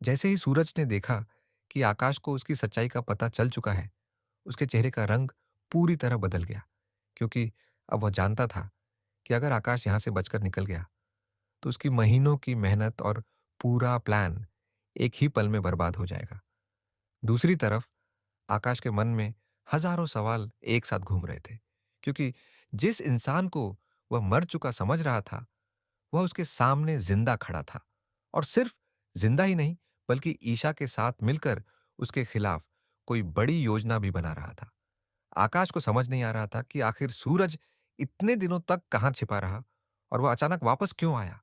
जैसे ही सूरज ने देखा कि आकाश को उसकी सच्चाई का पता चल चुका है, उसके चेहरे का रंग पूरी तरह बदल गया, क्योंकि अब वह जानता था कि अगर आकाश यहां से बचकर निकल गया तो उसकी महीनों की मेहनत और पूरा प्लान एक ही पल में बर्बाद हो जाएगा। दूसरी तरफ आकाश के मन में हजारों सवाल एक साथ घूम रहे थे, क्योंकि जिस इंसान को वह मर चुका समझ रहा था, वह उसके सामने जिंदा खड़ा था। और सिर्फ जिंदा ही नहीं, बल्कि ईशा के साथ मिलकर उसके खिलाफ कोई बड़ी योजना भी बना रहा था। आकाश को समझ नहीं आ रहा था कि आखिर सूरज इतने दिनों तक कहां छिपा रहा और वह अचानक वापस क्यों आया।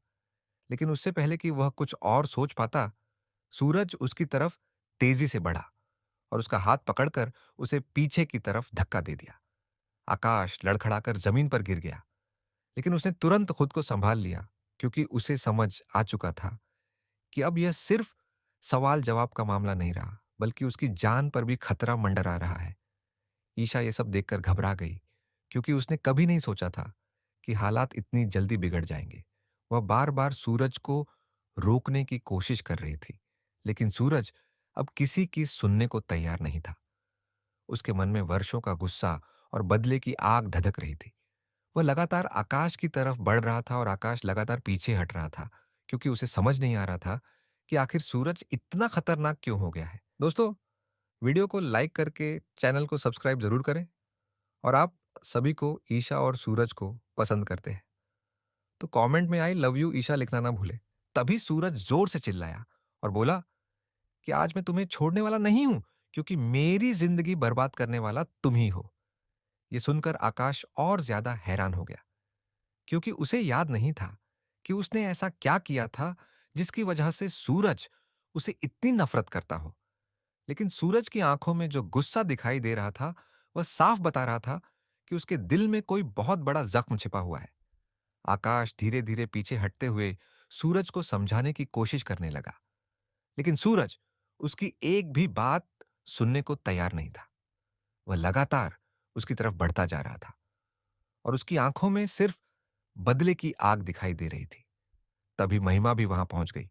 लेकिन उससे पहले कि वह कुछ और सोच पाता, सूरज उसकी तरफ तेजी से बढ़ा और उसका हाथ पकड़कर उसे पीछे की तरफ धक्का दे दिया। आकाश लड़खड़ाकर जमीन पर गिर गया, लेकिन उसने तुरंत खुद को संभाल लिया, क्योंकि उसे समझ आ चुका था कि अब यह सिर्फ सवाल जवाब का मामला नहीं रहा, बल्कि उसकी जान पर भी खतरा मंडरा रहा है। ईशा ये सब देखकर घबरा गई, क्योंकि उसने कभी नहीं सोचा था कि हालात इतनी जल्दी बिगड़ जाएंगे। वह बार बार सूरज को रोकने की कोशिश कर रही थी, लेकिन सूरज अब किसी की सुनने को तैयार नहीं था। उसके मन में वर्षों का गुस्सा और बदले की आग धधक रही थी। वह लगातार आकाश की तरफ बढ़ रहा था और आकाश लगातार पीछे हट रहा था, क्योंकि उसे समझ नहीं आ रहा था कि आखिर सूरज इतना खतरनाक क्यों हो गया है। दोस्तों, वीडियो को लाइक करके चैनल को सब्सक्राइब जरूर करें। और आप सभी को ईशा और सूरज को पसंद करते हैं तो कमेंट में आई लव यू ईशा लिखना ना भूले। तभी सूरज जोर से चिल्लाया और बोला कि आज मैं तुम्हें छोड़ने वाला नहीं हूं, क्योंकि मेरी जिंदगी बर्बाद करने वाला तुम ही हो। यह सुनकर आकाश और ज्यादा हैरान हो गया, क्योंकि उसे याद नहीं था कि उसने ऐसा क्या किया था जिसकी वजह से सूरज उसे इतनी नफरत करता हो। लेकिन सूरज की आंखों में जो गुस्सा दिखाई दे रहा था, वह साफ बता रहा था कि उसके दिल में कोई बहुत बड़ा जख्म छिपा हुआ है। आकाश धीरे धीरे पीछे हटते हुए सूरज को समझाने की कोशिश करने लगा, लेकिन सूरज उसकी एक भी बात सुनने को तैयार नहीं था। वह लगातार उसकी तरफ बढ़ता जा रहा था और उसकी आंखों में सिर्फ बदले की आग दिखाई दे रही थी। तभी महिमा भी वहां पहुंच गई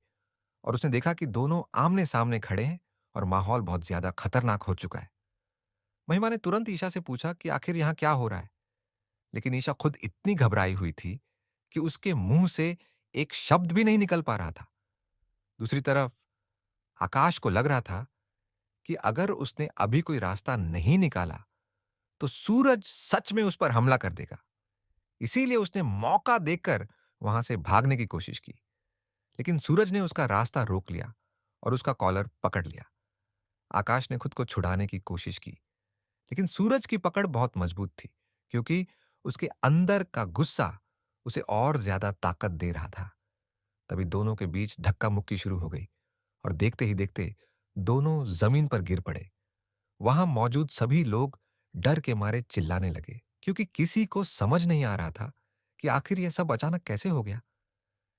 और उसने देखा कि दोनों आमने सामने खड़े हैं और माहौल बहुत ज्यादा खतरनाक हो चुका है। महिमा ने तुरंत ईशा से पूछा कि आखिर यहां क्या हो रहा है, लेकिन ईशा खुद इतनी घबराई हुई थी कि उसके मुंह से एक शब्द भी नहीं निकल पा रहा था। दूसरी तरफ आकाश को लग रहा था कि अगर उसने अभी कोई रास्ता नहीं निकाला तो सूरज सच में उस पर हमला कर देगा। इसीलिए उसने मौका देखकर वहां से भागने की कोशिश की, लेकिन सूरज ने उसका रास्ता रोक लिया और उसका कॉलर पकड़ लिया। आकाश ने खुद को छुड़ाने की कोशिश की, लेकिन सूरज की पकड़ बहुत मजबूत थी, क्योंकि उसके अंदर का गुस्सा उसे और ज्यादा ताकत दे रहा था। तभी दोनों के बीच धक्का मुक्की शुरू हो गई और देखते ही देखते दोनों जमीन पर गिर पड़े। वहां मौजूद सभी लोग डर के मारे चिल्लाने लगे, क्योंकि किसी को समझ नहीं आ रहा था कि आखिर यह सब अचानक कैसे हो गया।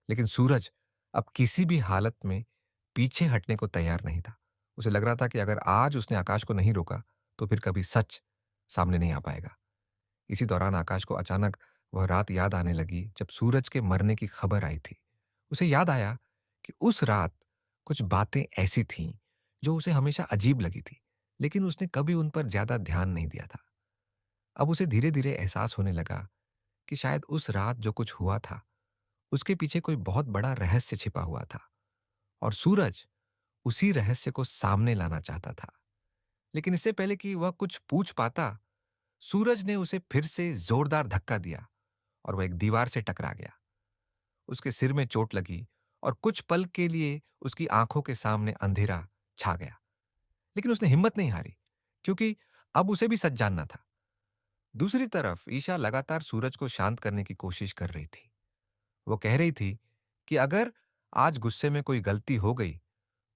लेकिन सूरज अब किसी भी हालत में पीछे हटने को तैयार नहीं था। उसे लग रहा था कि अगर आज उसने आकाश को नहीं रोका तो फिर कभी सच सामने नहीं आ पाएगा। इसी दौरान आकाश को अचानक वह रात याद आने लगी जब सूरज के मरने की खबर आई थी। उसे याद आया कि उस रात कुछ बातें ऐसी थीं जो उसे हमेशा अजीब लगी थी, लेकिन उसने कभी उन पर ज्यादा ध्यान नहीं दिया था। अब उसे धीरे धीरे एहसास होने लगा कि शायद उस रात जो कुछ हुआ था, उसके पीछे कोई बहुत बड़ा रहस्य छिपा हुआ था और सूरज उसी रहस्य को सामने लाना चाहता था। लेकिन इससे पहले कि वह कुछ पूछ पाता, सूरज ने उसे फिर से जोरदार धक्का दिया और वह एक दीवार से टकरा गया। उसके सिर में चोट लगी और कुछ पल के लिए उसकी आंखों के सामने अंधेरा छा गया। लेकिन उसने हिम्मत नहीं हारी, क्योंकि अब उसे भी सच जानना था। दूसरी तरफ ईशा लगातार सूरज को शांत करने की कोशिश कर रही थी। वो कह रही थी कि अगर आज गुस्से में कोई गलती हो गई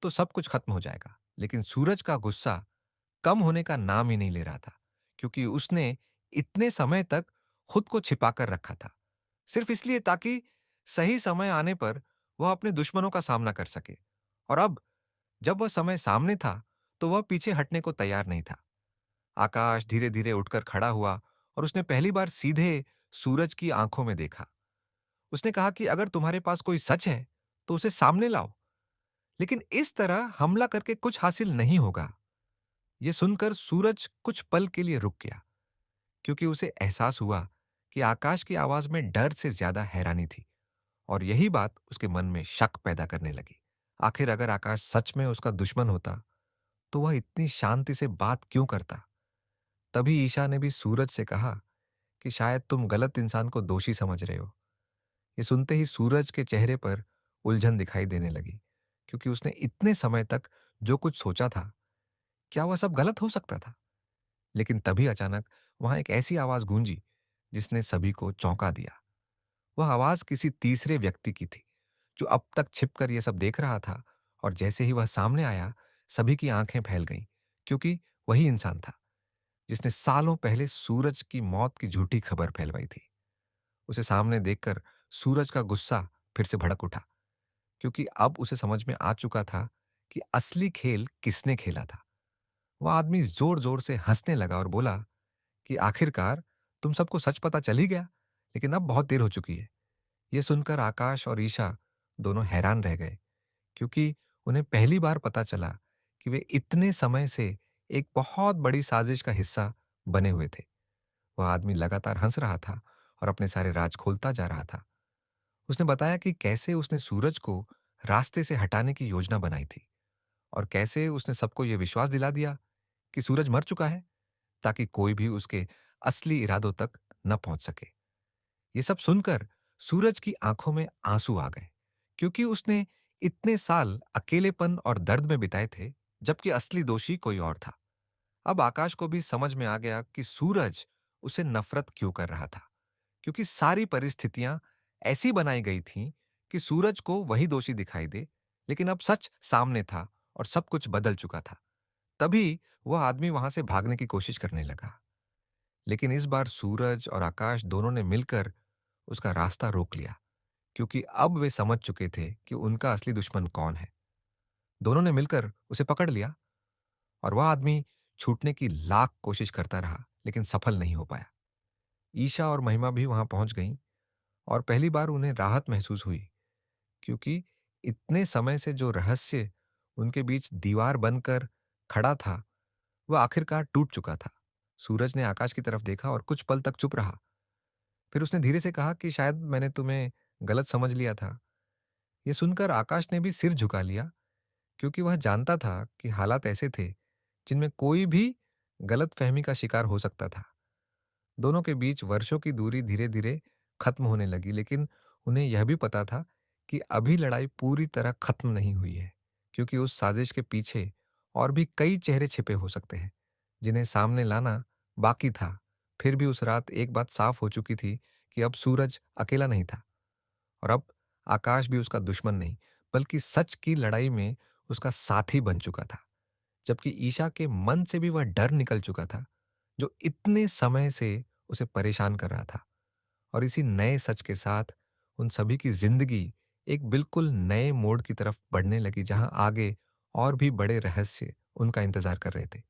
तो सब कुछ खत्म हो जाएगा। लेकिन सूरज का गुस्सा कम होने का नाम ही नहीं ले रहा था, क्योंकि उसने इतने समय तक खुद को छिपा कर रखा था, सिर्फ इसलिए ताकि सही समय आने पर वह अपने दुश्मनों का सामना कर सके। और अब जब वह समय सामने था, तो वह पीछे हटने को तैयार नहीं था। आकाश धीरे धीरे उठकर खड़ा हुआ और उसने पहली बार सीधे सूरज की आंखों में देखा। उसने कहा कि अगर तुम्हारे पास कोई सच है तो उसे सामने लाओ। लेकिन इस तरह हमला करके कुछ हासिल नहीं होगा। ये सुनकर सूरज कुछ पल के लिए रुक गया, क्योंकि उसे एहसास हुआ कि आकाश की आवाज में डर से ज्यादा हैरानी थी, और यही बात उसके मन में शक पैदा करने लगी। आखिर अगर आकाश सच में उसका दुश्मन होता, तो वह इतनी शांति से बात क्यों करता? तभी ईशा ने भी सूरज से कहा कि शायद तुम गलत इंसान को दोषी समझ रहे हो। ये सुनते ही सूरज के चेहरे पर उलझन दिखाई देने लगी, क्योंकि उसने इतने समय तक जो कुछ सोचा था, क्या वह सब गलत हो सकता था? लेकिन तभी अचानक वहां एक ऐसी आवाज गूंजी जिसने सभी को चौंका दिया। वह आवाज किसी तीसरे व्यक्ति की थी, जो अब तक छिपकर यह सब देख रहा था, और जैसे ही वह सामने आया, सभी की आंखें फैल गईं, क्योंकि वही इंसान था जिसने सालों पहले सूरज की मौत की झूठी खबर फैलवाई थी। उसे सामने देखकर सूरज का गुस्सा फिर से भड़क उठा, क्योंकि अब उसे समझ में आ चुका था कि असली खेल किसने खेला था। वह आदमी जोर जोर से हंसने लगा और बोला कि आखिरकार तुम सबको सच पता चल ही गया, लेकिन अब बहुत देर हो चुकी है। यह सुनकर आकाश और ईशा दोनों हैरान रह गए, क्योंकि उन्हें पहली बार पता चला कि वे इतने समय से एक बहुत बड़ी साजिश का हिस्सा बने हुए थे। वह आदमी लगातार हंस रहा था और अपने सारे राज खोलता जा रहा था। उसने बताया कि कैसे उसने सूरज को रास्ते से हटाने की योजना बनाई थी, और कैसे उसने सबको यह विश्वास दिला दिया कि सूरज मर चुका है, ताकि कोई भी उसके असली इरादों तक न पहुंच सके। ये सब सुनकर सूरज की आंखों में आंसू आ गए, क्योंकि उसने इतने साल अकेलेपन और दर्द में बिताए थे, जबकि असली दोषी कोई और था। अब आकाश को भी समझ में आ गया कि सूरज उसे नफरत क्यों कर रहा था, क्योंकि सारी परिस्थितियां ऐसी बनाई गई थीं कि सूरज को वही दोषी दिखाई दे। लेकिन अब सच सामने था और सब कुछ बदल चुका था। तभी वह आदमी वहां से भागने की कोशिश करने लगा, लेकिन इस बार सूरज और आकाश दोनों ने मिलकर उसका रास्ता रोक लिया, क्योंकि अब वे समझ चुके थे कि उनका असली दुश्मन कौन है। दोनों ने मिलकर उसे पकड़ लिया, और वह आदमी छूटने की लाख कोशिश करता रहा, लेकिन सफल नहीं हो पाया। ईशा और महिमा भी वहां पहुंच गईं, और पहली बार उन्हें राहत महसूस हुई, क्योंकि इतने समय से जो रहस्य उनके बीच दीवार बनकर खड़ा था, वह आखिरकार टूट चुका था। सूरज ने आकाश की तरफ देखा और कुछ पल तक चुप रहा। फिर उसने धीरे से कहा कि शायद मैंने तुम्हें गलत समझ लिया था। यह सुनकर आकाश ने भी सिर झुका लिया, क्योंकि वह जानता था कि हालात ऐसे थे जिनमें कोई भी गलतफहमी का शिकार हो सकता था। दोनों के बीच वर्षों की दूरी धीरे धीरे खत्म होने लगी, लेकिन उन्हें यह भी पता था कि अभी लड़ाई पूरी तरह खत्म नहीं हुई है, क्योंकि उस साजिश के पीछे और भी कई चेहरे छिपे हो सकते हैं, जिन्हें सामने लाना बाकी था। फिर भी उस रात एक बात साफ हो चुकी थी कि अब सूरज अकेला नहीं था, और अब आकाश भी उसका दुश्मन नहीं, बल्कि सच की लड़ाई में उसका साथी बन चुका था। जबकि ईशा के मन से भी वह डर निकल चुका था, जो इतने समय से उसे परेशान कर रहा था। और इसी नए सच के साथ उन सभी की जिंदगी एक बिल्कुल नए मोड़ की तरफ बढ़ने लगी, जहां आगे और भी बड़े रहस्य उनका इंतजार कर रहे थे।